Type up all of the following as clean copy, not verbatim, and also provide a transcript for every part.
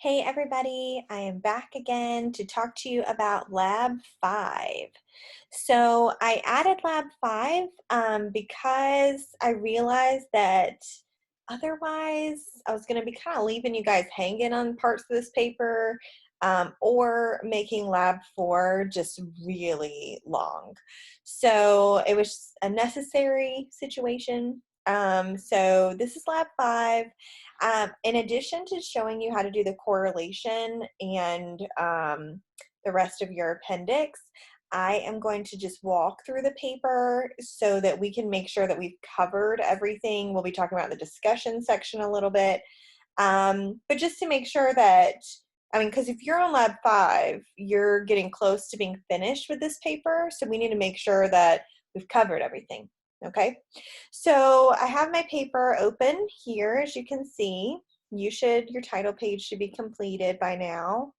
Hey everybody, I am back again to talk to you about Lab 5. So I added Lab 5 because I realized that otherwise I was going to be kind of leaving you guys hanging on parts of this paper or making Lab 4 just really long. So it was a necessary situation. So this is Lab 5. In addition to showing you how to do the correlation and the rest of your appendix, I am going to just walk through the paper so that we can make sure that we've covered everything. We'll be talking about the discussion section a little bit, but just to make sure that, because if you're on Lab 5, you're getting close to being finished with this paper, so we need to make sure that we've covered everything. Okay, so I have my paper open here, as you can see. Your title page should be completed by now.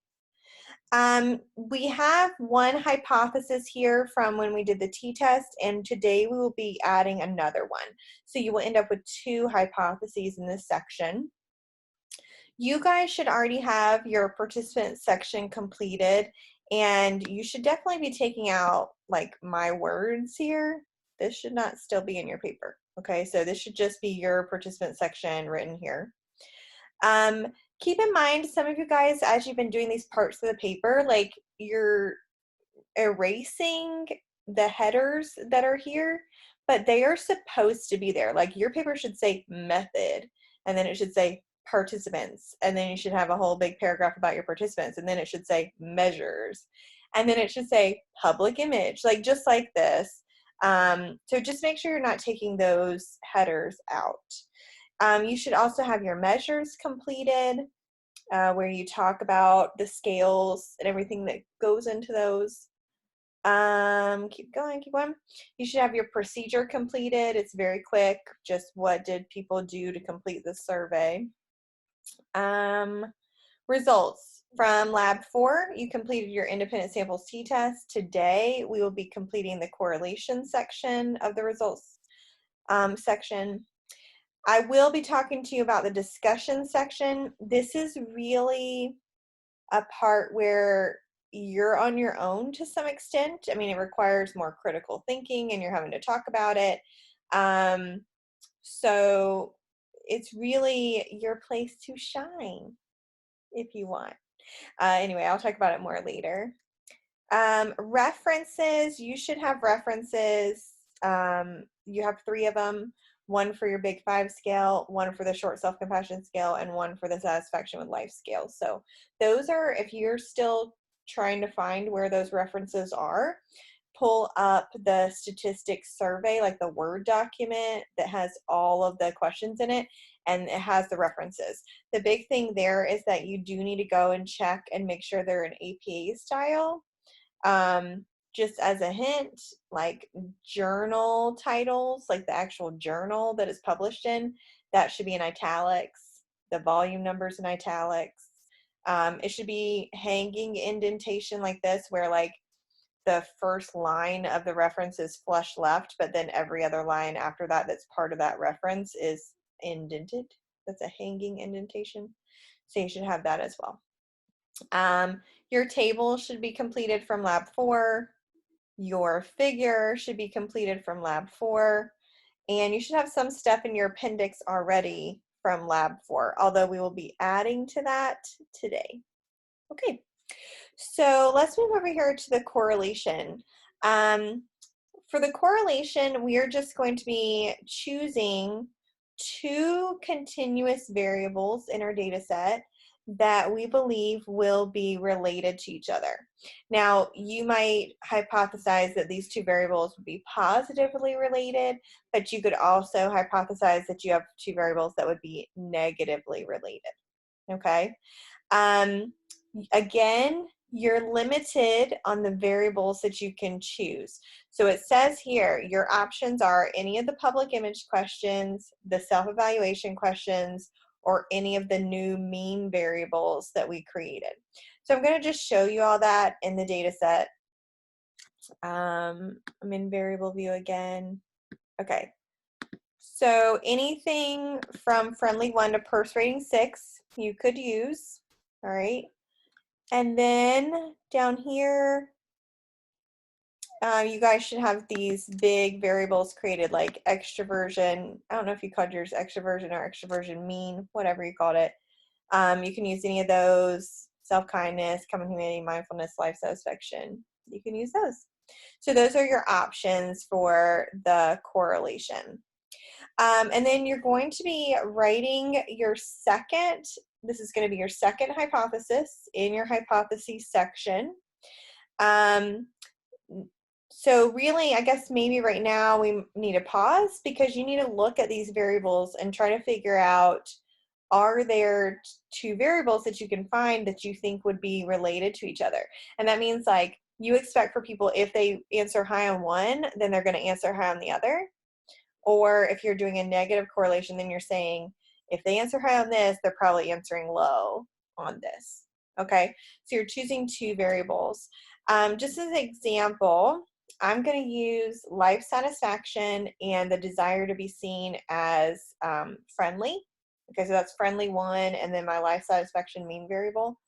We have one hypothesis here from when we did the t-test, and today we will be adding another one. So you will end up with two hypotheses in this section. You guys should already have your participant section completed, and you should definitely be taking out like my words here. This should not still be in your paper. Okay, so this should just be your participant section written here. Keep in mind, some of you guys, as you've been doing these parts of the paper, like you're erasing the headers that are here, but they are supposed to be there. Like your paper should say method, and then it should say participants, and then you should have a whole big paragraph about your participants, and then it should say measures, and then it should say public image, like just like this. So just make sure you're not taking those headers out. You should also have your measures completed, where you talk about the scales and everything that goes into those. Keep going, keep going. You should have your procedure completed. It's very quick. Just what did people do to complete the survey? Results from Lab 4. You completed your independent samples t-test. Today, we will be completing the correlation section of the results section. I will be talking to you about the discussion section. This is really a part where you're on your own to some extent. I mean, it requires more critical thinking and you're having to talk about it. So it's really your place to shine if you want. Anyway, I'll talk about it more later. References, you should have references. You have 3 of them. One for your Big 5 scale, one for the short self-compassion scale, and one for the satisfaction with life scale. So those are, if you're still trying to find where those references are, pull up the statistics survey, like the Word document that has all of the questions in it, and it has the references. The big thing there is that you do need to go and check and make sure they're in APA style. Just as a hint, like journal titles, like the actual journal that is published in, that should be in italics, the volume numbers in italics. It should be hanging indentation like this, where like the first line of the reference is flush left, but then every other line after that that's part of that reference is indented. That's a hanging indentation. So you should have that as well. Your table should be completed from Lab 4. Your figure should be completed from Lab 4. And you should have some stuff in your appendix already from Lab 4, although we will be adding to that today. Okay, so let's move over here to the correlation. For the correlation, we are just going to be choosing 2 continuous variables in our data set that we believe will be related to each other. Now, you might hypothesize that these 2 variables would be positively related, but you could also hypothesize that you have 2 variables that would be negatively related, okay? Again, you're limited on the variables that you can choose. So it says here, your options are any of the public image questions, the self-evaluation questions, or any of the new mean variables that we created. So I'm going to just show you all that in the data set. I'm in variable view again. Okay. So anything from friendly 1 to purse rating 6, you could use. All right. And then down here, you guys should have these big variables created, like extroversion. I don't know if you called yours extroversion or extroversion mean, whatever you called it. You can use any of those: self-kindness, common humanity, mindfulness, life satisfaction. You can use those. So those are your options for the correlation. And then you're going to be writing your second, this is going to be your second hypothesis in your hypotheses section. So really, I guess maybe right now we need a pause, because you need to look at these variables and try to figure out, are there two variables that you can find that you think would be related to each other? And that means, like, you expect for people, if they answer high on one, then they're going to answer high on the other. Or if you're doing a negative correlation, then you're saying, if they answer high on this, they're probably answering low on this. Okay, so you're choosing two variables. Just as an example, I'm going to use life satisfaction and the desire to be seen as friendly. Okay, so that's friendly one, and then my life satisfaction mean variable.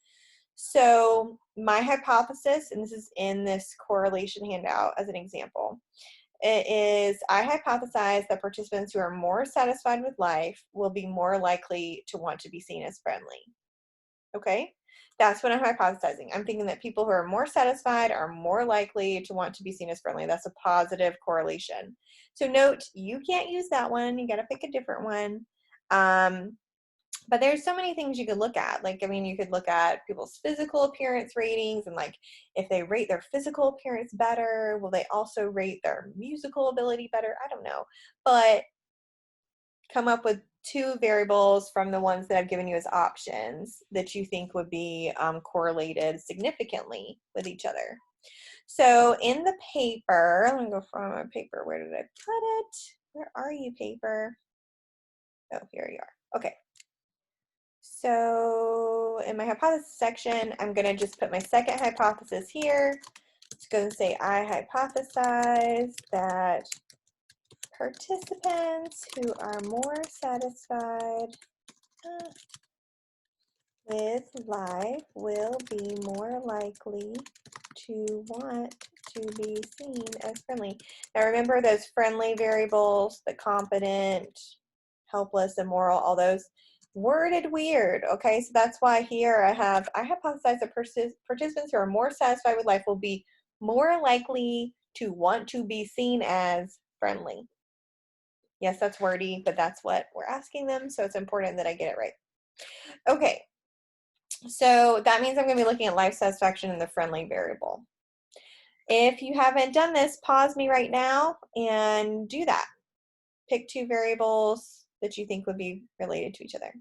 So my hypothesis, and this is in this correlation handout as an example, it is, I hypothesize that participants who are more satisfied with life will be more likely to want to be seen as friendly. Okay, that's what I'm hypothesizing. I'm thinking that people who are more satisfied are more likely to want to be seen as friendly. That's a positive correlation. So note, you can't use that one. You got to pick a different one. But there's so many things you could look at. Like, I mean, you could look at people's physical appearance ratings, and like, if they rate their physical appearance better, will they also rate their musical ability better? I don't know. But come up with two variables from the ones that I've given you as options that you think would be correlated significantly with each other. So in the paper, let me go from my paper. Where did I put it? Where are you, paper? Oh, here you are. Okay. So in my hypothesis section, I'm going to just put my second hypothesis here. It's going to say, I hypothesize that participants who are more satisfied with life will be more likely to want to be seen as friendly. Now remember those friendly variables, the competent, helpless, immoral, all those worded weird. Okay, so that's why here I hypothesize that participants who are more satisfied with life will be more likely to want to be seen as friendly. Yes, that's wordy, but that's what we're asking them, so it's important that I get it right. Okay, so that means I'm going to be looking at life satisfaction in the friendly variable. If you haven't done this, pause me right now and do that. Pick two variables that you think would be related to each other.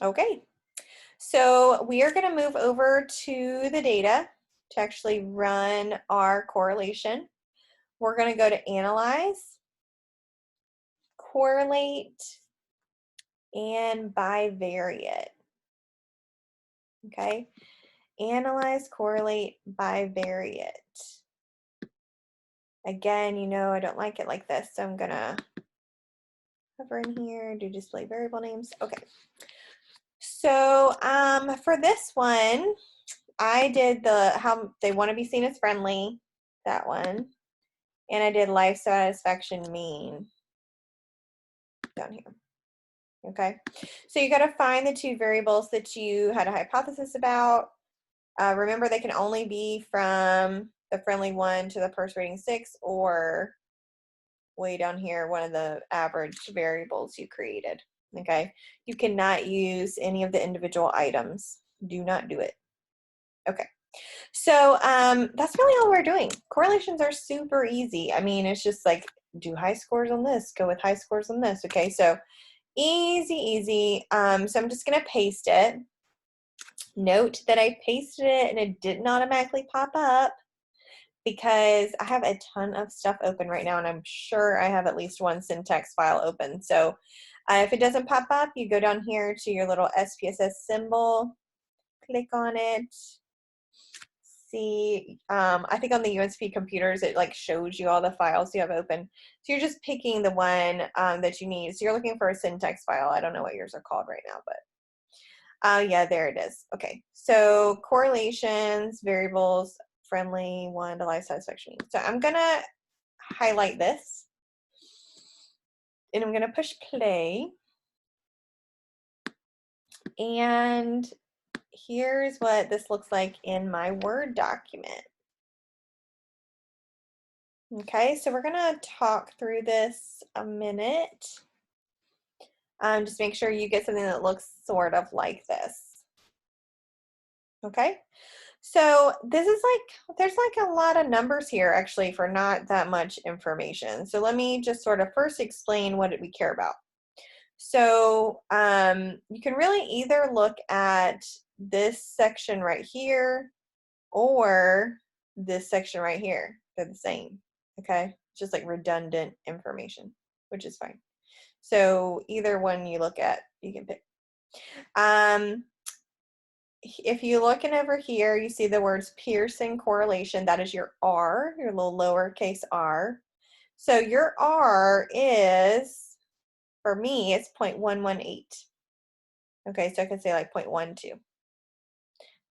Okay, so we are going to move over to the data to actually run our correlation. We're going to go to Analyze, Correlate, and Bivariate. Okay, Analyze, Correlate, Bivariate. Again, you know I don't like it like this, so I'm going to hover in here, do display variable names. Okay. So for this one, I did the how they want to be seen as friendly, that one, and I did life satisfaction mean down here. Okay, so you got to find the two variables that you had a hypothesis about. Remember, they can only be from the friendly one to the purse rating 6, or way down here, one of the average variables you created. Okay, you cannot use any of the individual items. Do not do it. Okay, so that's really all we're doing. Correlations are super easy. I mean, it's just like, do high scores on this, go with high scores on this. Okay, so easy, easy. So I'm just gonna paste it. Note that I pasted it and it didn't automatically pop up, because I have a ton of stuff open right now, and I'm sure I have at least one syntax file open. So if it doesn't pop up, you go down here to your little SPSS symbol, click on it. See, I think on the UNSP computers, it like shows you all the files you have open. So you're just picking the one that you need. So you're looking for a syntax file. I don't know what yours are called right now, but Oh, yeah, there it is. Okay, so correlations, variables, friendly, 1 to life satisfaction. So I'm gonna highlight this and I'm gonna push play. And here's what this looks like in my Word document. Okay, so we're gonna talk through this a minute. Just make sure you get something that looks sort of like this. Okay, so this is like, there's like a lot of numbers here actually for not that much information. So let me just sort of first explain what we care about. So you can really either look at this section right here or this section right here. They're the same, okay? It's just like redundant information, which is fine. So either one you look at, you can pick. If you look in over here, you see the words Pearson correlation. That is your R, your little lowercase r. So your R is, for me, it's 0.118. Okay, so I can say like 0.12.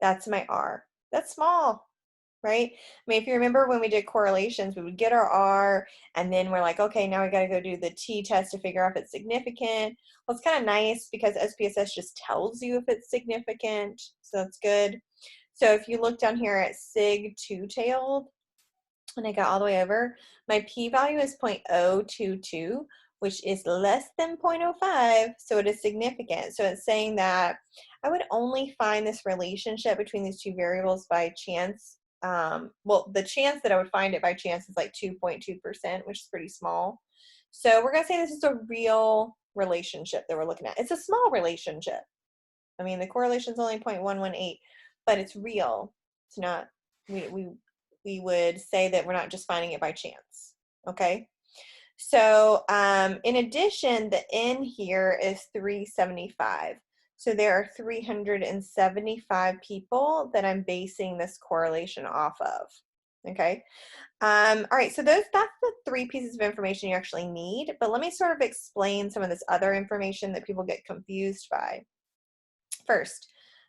That's my R. That's small, right? I mean, if you remember when we did correlations, we would get our R, and then we're like, okay, now we got to go do the t-test to figure out if it's significant. Well, it's kind of nice because SPSS just tells you if it's significant, so that's good. So if you look down here at sig two-tailed, and I got all the way over, my p-value is 0.022, which is less than 0.05, so it is significant. So it's saying that I would only find this relationship between these two variables by chance. Well, the chance that I would find it by chance is like 2.2%, which is pretty small. So we're going to say this is a real relationship that we're looking at. It's a small relationship. I mean, the correlation is only 0.118, but it's real. It's not, we would say that we're not just finding it by chance, okay? So in addition, the N here is 375. So there are 375 people that I'm basing this correlation off of, okay? All right, so that's the 3 pieces of information you actually need, but let me sort of explain some of this other information that people get confused by. First,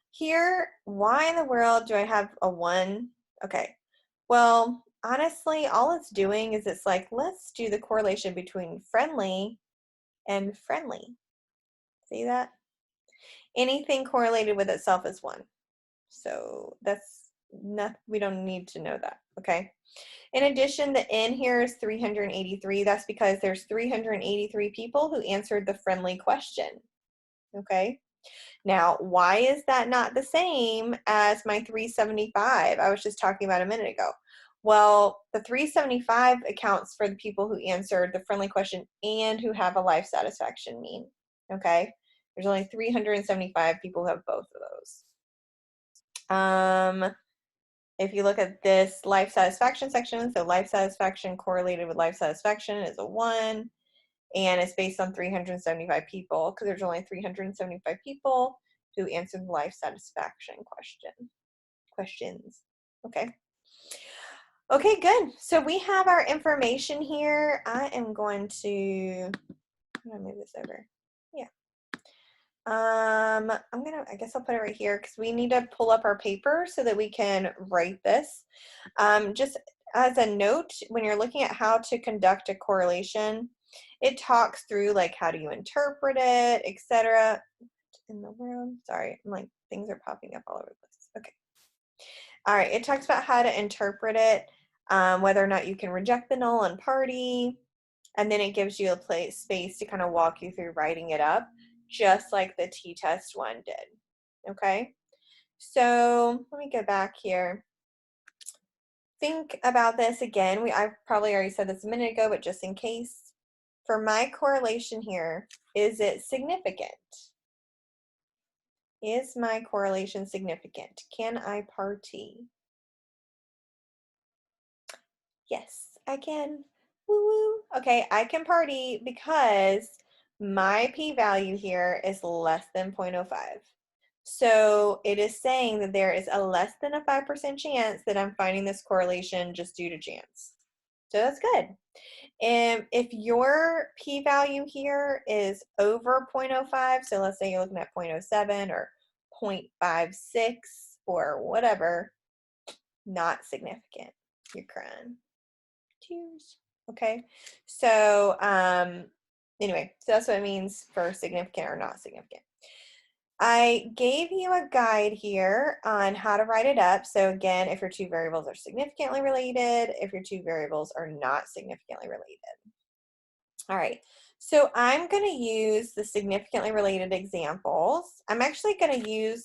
here, why in the world do I have a 1? Okay, well, honestly, all it's doing is it's like, let's do the correlation between friendly and friendly. See that? Anything correlated with itself is 1. So that's not, we don't need to know that, okay? In addition, the N here is 383. That's because there's 383 people who answered the friendly question, okay? Now, why is that not the same as my 375 I was just talking about a minute ago? Well, the 375 accounts for the people who answered the friendly question and who have a life satisfaction mean, okay? There's only 375 people who have both of those. If you look at this life satisfaction section, so life satisfaction correlated with life satisfaction is a 1, and it's based on 375 people because there's only 375 people who answered the life satisfaction questions. Okay. Okay, good. So we have our information here. I am going to move this over. Yeah. I guess I'll put it right here because we need to pull up our paper so that we can write this. Just as a note, when you're looking at how to conduct a correlation, it talks through like how do you interpret it, etc. In the world, sorry, I'm like things are popping up all over the place. Okay. All right, it talks about how to interpret it, whether or not you can reject the null and party, and then it gives you a space to kind of walk you through writing it up, just like the t-test one did, okay? So let me go back here. Think about this again. I probably already said this a minute ago, but just in case. For my correlation here, is it significant? Is my correlation significant? Can I party? Yes, I can. Woo woo. Okay, I can party because my p-value here is less than 0.05. So it is saying that there is a less than a 5% chance that I'm finding this correlation just due to chance. So that's good. And if your p-value here is over 0.05, so let's say you're looking at 0.07 or 0.56 or whatever, not significant. You're crying. Tears. Okay. So anyway, so that's what it means for significant or not significant. I gave you a guide here on how to write it up. So again, if your two variables are significantly related, if your two variables are not significantly related. All right, so I'm going to use the significantly related examples. I'm actually going to use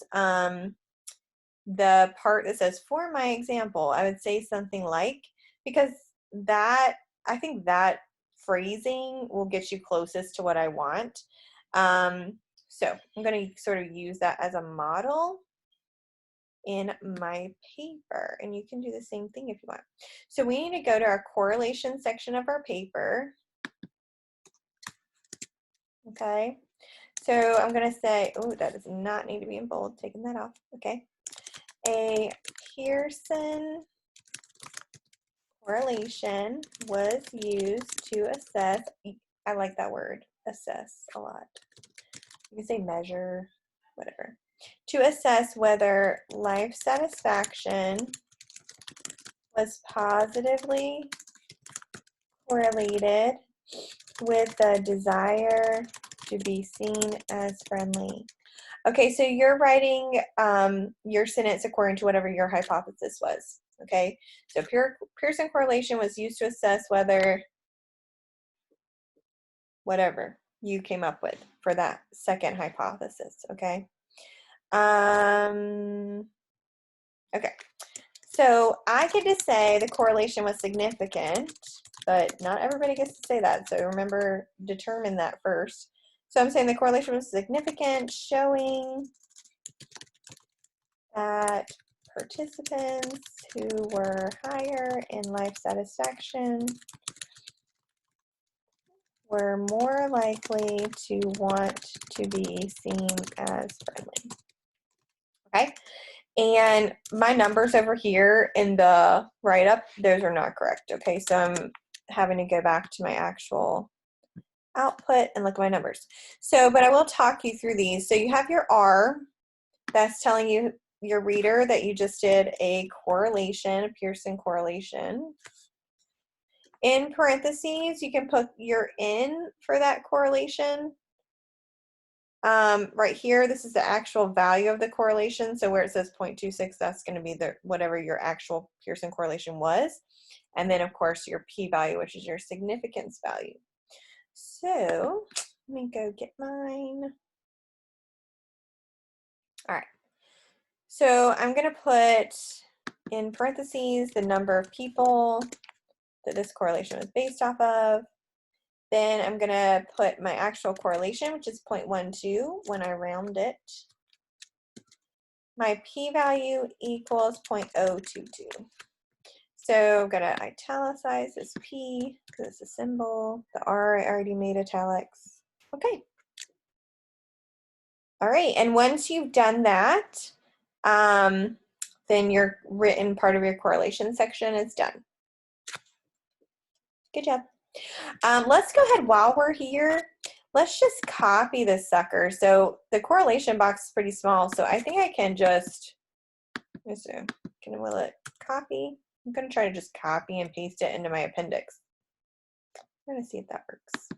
the part that says for my example. I would say something like, because that, I think that phrasing will get you closest to what I want. So I'm going to sort of use that as a model in my paper, and you can do the same thing if you want. So we need to go to our correlation section of our paper. Okay, so I'm going to say, oh, that does not need to be in bold, taking that off. Okay, a Pearson correlation was used to assess, I like that word, assess, a lot. You can say measure, whatever, to assess whether life satisfaction was positively correlated with the desire to be seen as friendly. Okay, so you're writing your sentence according to whatever your hypothesis was. Okay, so Pearson correlation was used to assess whether whatever you came up with for that second hypothesis. Okay. Okay, so I get to say the correlation was significant, but not everybody gets to say that. So remember, determine that first. So I'm saying the correlation was significant, showing that participants who were higher in life satisfaction were more likely to want to be seen as friendly. Okay, and my numbers over here in the write-up, those are not correct. Okay, so I'm having to go back to my actual output and look at my numbers. So, but I will talk you through these. So you have your R, that's telling you, your reader, that you just did a correlation, a Pearson correlation. In parentheses, you can put your N for that correlation. Right here, this is the actual value of the correlation. So where it says 0.26, that's going to be the whatever your actual Pearson correlation was. And then, of course, your p-value, which is your significance value. So let me go get mine. All right. So I'm going to put in parentheses the number of people that this correlation was based off of. Then I'm going to put my actual correlation, which is 0.12 when I round it. My p-value equals 0.022. So I'm going to italicize this p because it's a symbol. The r I already made italics. Okay. All right, and once you've done that, then your written part of your correlation section is done. Good job. Let's go ahead, while we're here, let's just copy this sucker. So the correlation box is pretty small, so I think I can just, let's see, will it copy? I'm going to try to just copy and paste it into my appendix. I'm going to see if that works. I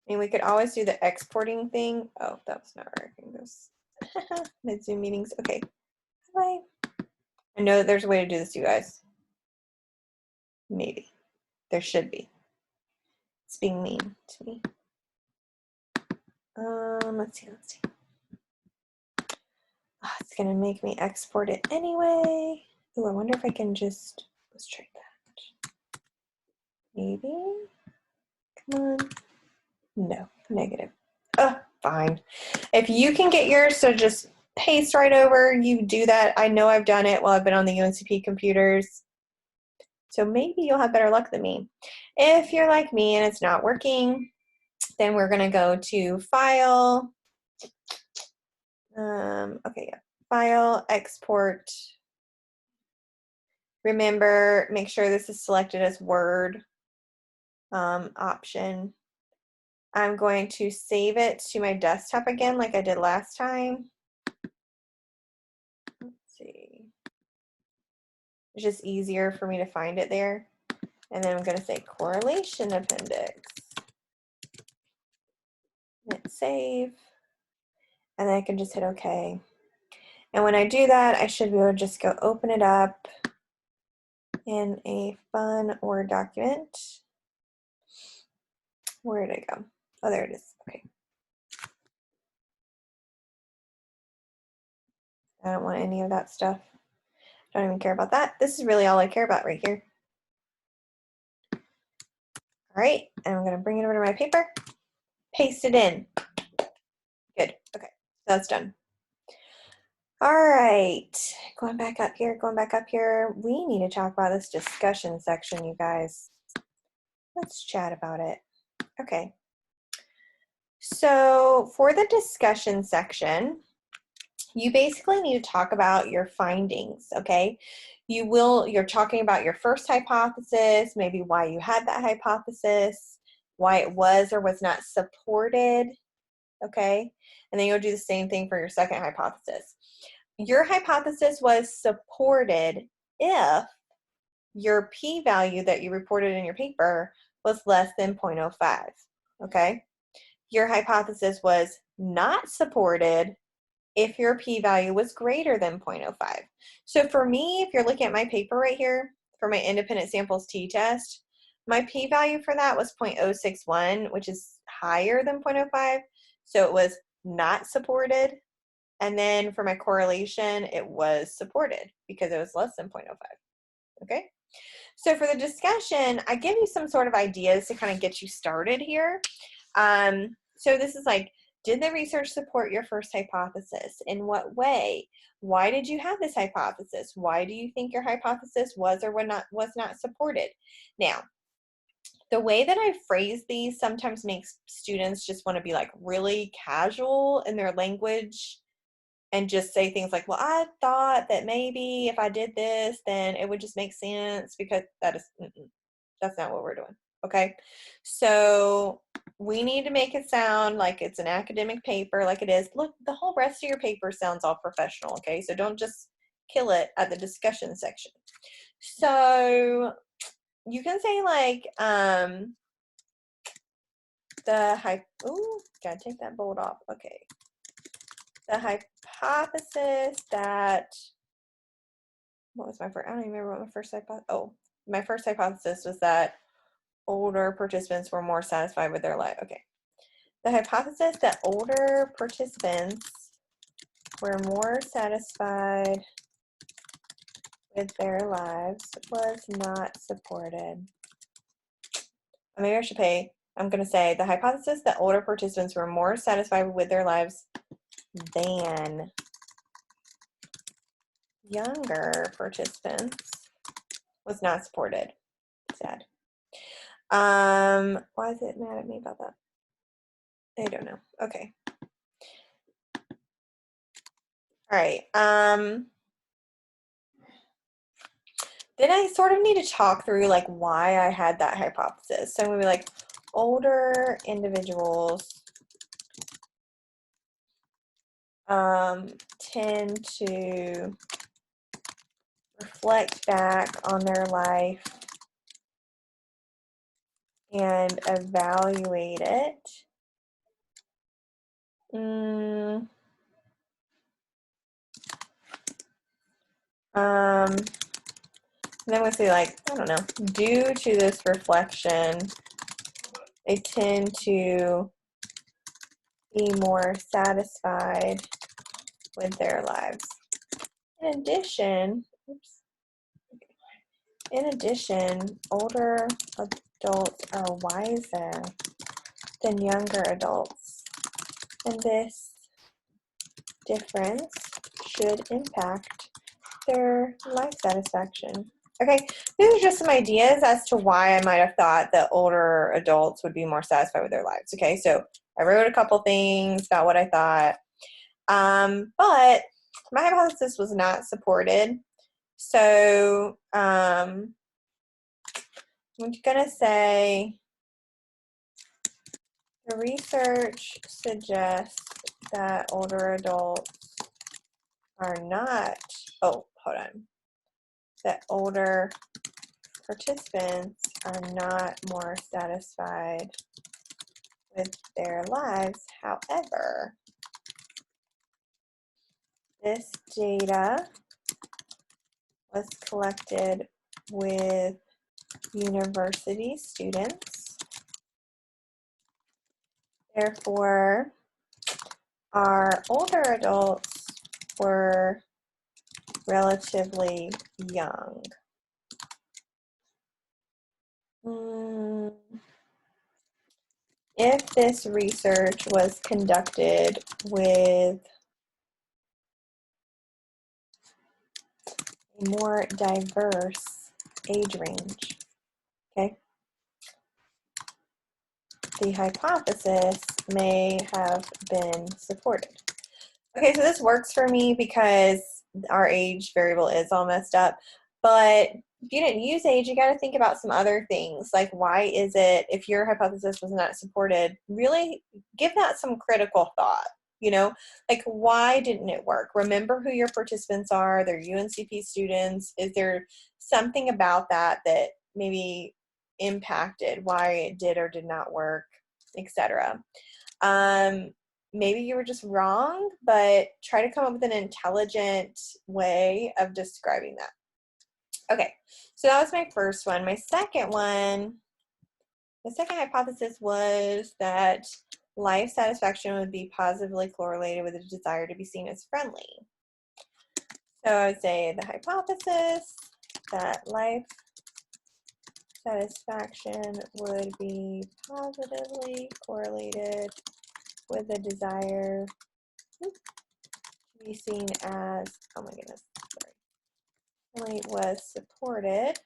mean, we could always do the exporting thing. Oh, that was not working. Those mid-Zoom meetings. Okay. Bye. I know that there's a way to do this, you guys. Maybe. There should be. It's being mean to me. Let's see. Oh, it's gonna make me export it anyway. Ooh, I wonder if I can just, let's try that. Maybe. Come on. No, negative. Oh, fine. If you can get yours to just paste right over, you do that. I know I've done it while I've been on the UNCP computers. So maybe you'll have better luck than me. If you're like me and it's not working, then we're going to go to File. Okay, yeah. File, Export. Remember, make sure this is selected as Word option. I'm going to save it to my desktop again like I did last time. Let's see. It's just easier for me to find it there. And then I'm going to say correlation appendix. Hit save. And then I can just hit OK. And when I do that, I should be able to just go open it up in a fun Word document. Where did it go? Oh, there it is. Okay. I don't want any of that stuff. Don't even care about that. This is really all I care about right here. All right, and I'm going to bring it over to my paper, paste it in. Good. Okay, that's done. All right, going back up here, going back up here. We need to talk about this discussion section, you guys. Let's chat about it. Okay. So for the discussion section, you basically need to talk about your findings, okay? You're talking about your first hypothesis, maybe why you had that hypothesis, why it was or was not supported, okay? And then you'll do the same thing for your second hypothesis. Your hypothesis was supported if your p-value that you reported in your paper was less than 0.05, okay? Your hypothesis was not supported if your p-value was greater than 0.05. So for me, if you're looking at my paper right here for my independent samples t-test, my p-value for that was 0.061, which is higher than 0.05. So it was not supported. And then for my correlation, it was supported because it was less than 0.05. Okay. So for the discussion, I give you some sort of ideas to kind of get you started here. So this is like, did the research support your first hypothesis? In what way? Why did you have this hypothesis? Why do you think your hypothesis was or was not supported? Now, the way that I phrase these sometimes makes students just want to be like really casual in their language and just say things like, well, I thought that maybe if I did this, then it would just make sense, because that's not what we're doing. Okay. So we need to make it sound like it's an academic paper, like it is. Look, the whole rest of your paper sounds all professional. Okay. So don't just kill it at the discussion section. So you can say like, gotta take that bold off. Okay. The hypothesis that, what was my first, I don't even remember what my first hypothesis, my first hypothesis was that older participants were more satisfied with their life. Okay. The hypothesis that older participants were more satisfied with their lives was not supported. Maybe I should I'm going to say the hypothesis that older participants were more satisfied with their lives than younger participants was not supported. Sad. Why is it mad at me about that? I don't know. Okay. All right. Then I sort of need to talk through like why I had that hypothesis. So I'm gonna be like, older individuals tend to reflect back on their life and evaluate it. And then I'm going to say like, I don't know, due to this reflection, they tend to be more satisfied with their lives. In addition, older adults are wiser than younger adults, and this difference should impact their life satisfaction. Okay, these are just some ideas as to why I might have thought that older adults would be more satisfied with their lives. Okay, so I wrote a couple things about what I thought, but my hypothesis was not supported. So I'm gonna say The research suggests that older adults are not, oh, hold on, that older participants are not more satisfied with their lives. However, this data was collected with university students. Therefore, our older adults were relatively young. If this research was conducted with a more diverse age range, okay, the hypothesis may have been supported. Okay, so this works for me because our age variable is all messed up, but if you didn't use age, you got to think about some other things, like why is it, if your hypothesis was not supported, really give that some critical thought, you know, like why didn't it work? Remember who your participants are, they're UNCP students. Is there something about that that maybe impacted why it did or did not work, etc. Maybe you were just wrong, but try to come up with an intelligent way of describing that. Okay, so that was my first one. My second one, the second hypothesis was that life satisfaction would be positively correlated with a desire to be seen as friendly. So I would say the hypothesis that life satisfaction would be positively correlated with a desire to be seen as, oh my goodness, sorry, really was supported.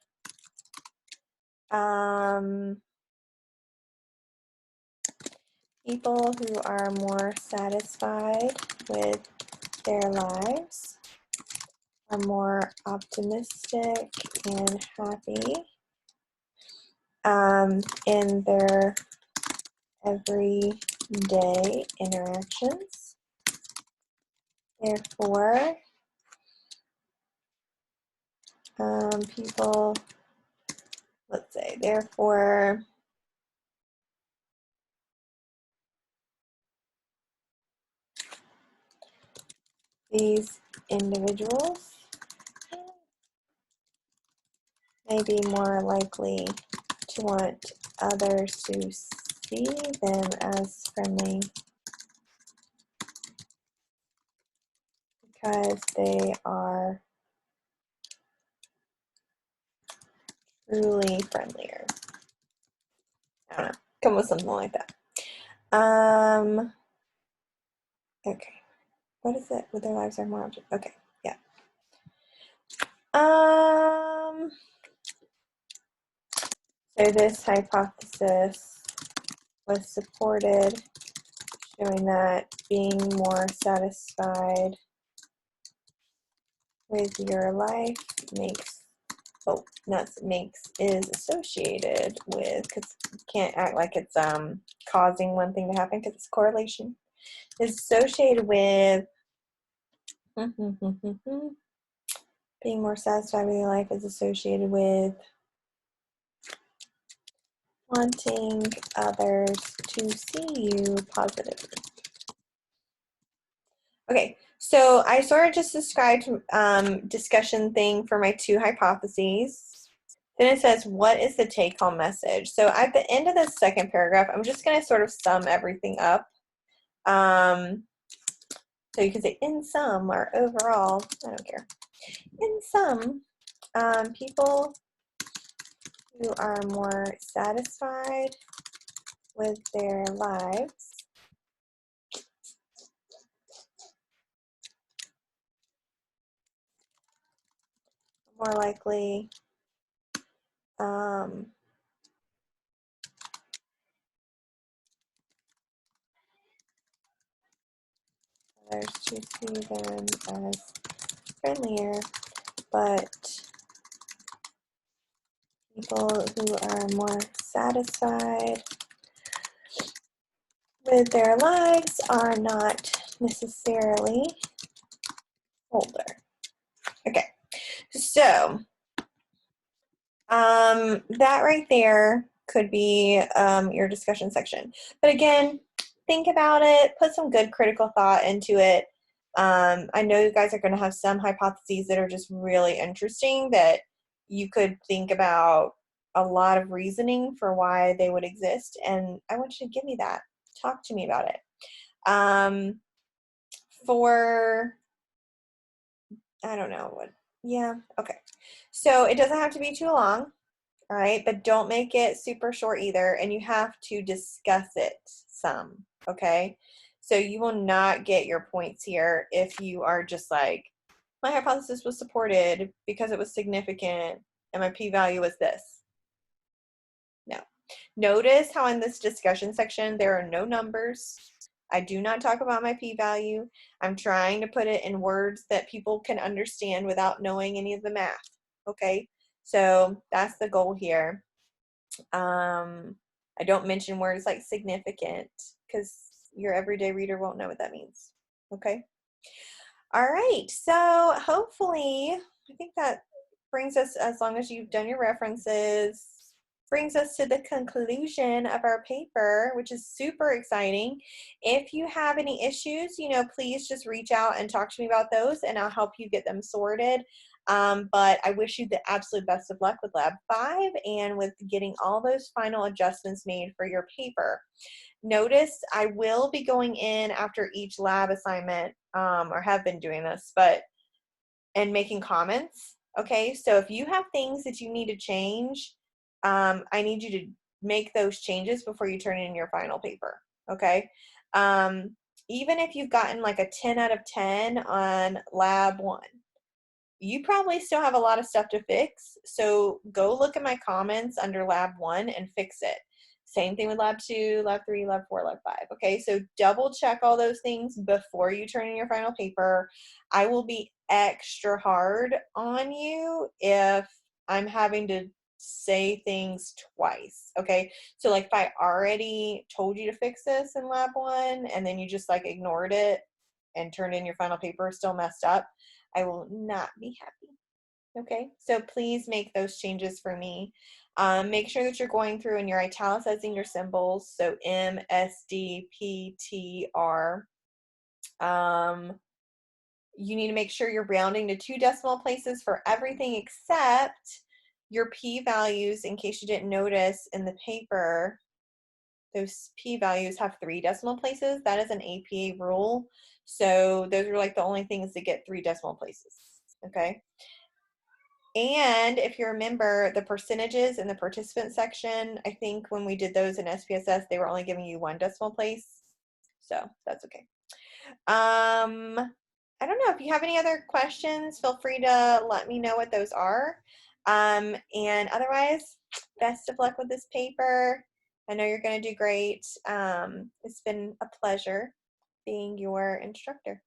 People who are more satisfied with their lives are more optimistic and happy in their everyday interactions. Therefore, people, let's say, therefore, these individuals may be more likely to want others to see them as friendly because they are truly friendlier. I don't know, come with something like that. Okay, what is it? With their lives are more object. Okay, yeah. So this hypothesis was supported, showing that being more satisfied with your life makes, oh, not makes, is associated with, because you can't act like it's causing one thing to happen because it's correlation, is associated with being more satisfied with your life is associated with wanting others to see you positively. Okay, so I sort of just described discussion thing for my two hypotheses. Then it says, what is the take-home message? So at the end of the second paragraph, I'm just going to sort of sum everything up. So you can say in sum or overall, I don't care. In sum, people who are more satisfied with their lives more likely others to see them as friendlier, but people who are more satisfied with their lives are not necessarily older. Okay, so that right there could be your discussion section. But again, think about it, put some good critical thought into it. I know you guys are going to have some hypotheses that are just really interesting that you could think about a lot of reasoning for why they would exist. And I want you to give me that. Talk to me about it. For, I don't know what, yeah, okay. So it doesn't have to be too long. All right, but don't make it super short either, and you have to discuss it some, okay? So you will not get your points here if you are just like, my hypothesis was supported because it was significant and my p-value was this. No. Notice how in this discussion section there are no numbers. I do not talk about my p-value. I'm trying to put it in words that people can understand without knowing any of the math, okay? So that's the goal here. I don't mention words like significant because your everyday reader won't know what that means. Okay. All right. So hopefully, I think that brings us, as long as you've done your references, brings us to the conclusion of our paper, which is super exciting. If you have any issues, please just reach out and talk to me about those and I'll help you get them sorted. But I wish you the absolute best of luck with Lab 5 and with getting all those final adjustments made for your paper. Notice I will be going in after each lab assignment, or have been doing this, and making comments. Okay, so if you have things that you need to change, I need you to make those changes before you turn in your final paper. Okay, even if you've gotten like a 10 out of 10 on lab 1, you probably still have a lot of stuff to fix. So go look at my comments under lab 1 and fix it. Same thing with lab 2, lab 3, lab 4, lab 5. Okay, so double check all those things before you turn in your final paper. I will be extra hard on you if I'm having to say things twice. Okay, so like if I already told you to fix this in lab 1 and then you just like ignored it and turned in your final paper still messed up, I will not be happy. Okay, so please make those changes for me. Make sure that you're going through and you're italicizing your symbols. So M, S, D, P, T, R. You need to make sure you're rounding to 2 decimal places for everything except your p-values. In case you didn't notice in the paper, those p-values have 3 decimal places. That is an APA rule. So those are like the only things that get 3 decimal places. Okay. And if you remember the percentages in the participant section, I think when we did those in SPSS, they were only giving you 1 decimal place. So that's okay. I don't know if you have any other questions, feel free to let me know what those are. And otherwise, best of luck with this paper. I know you're going to do great. It's been a pleasure being your instructor.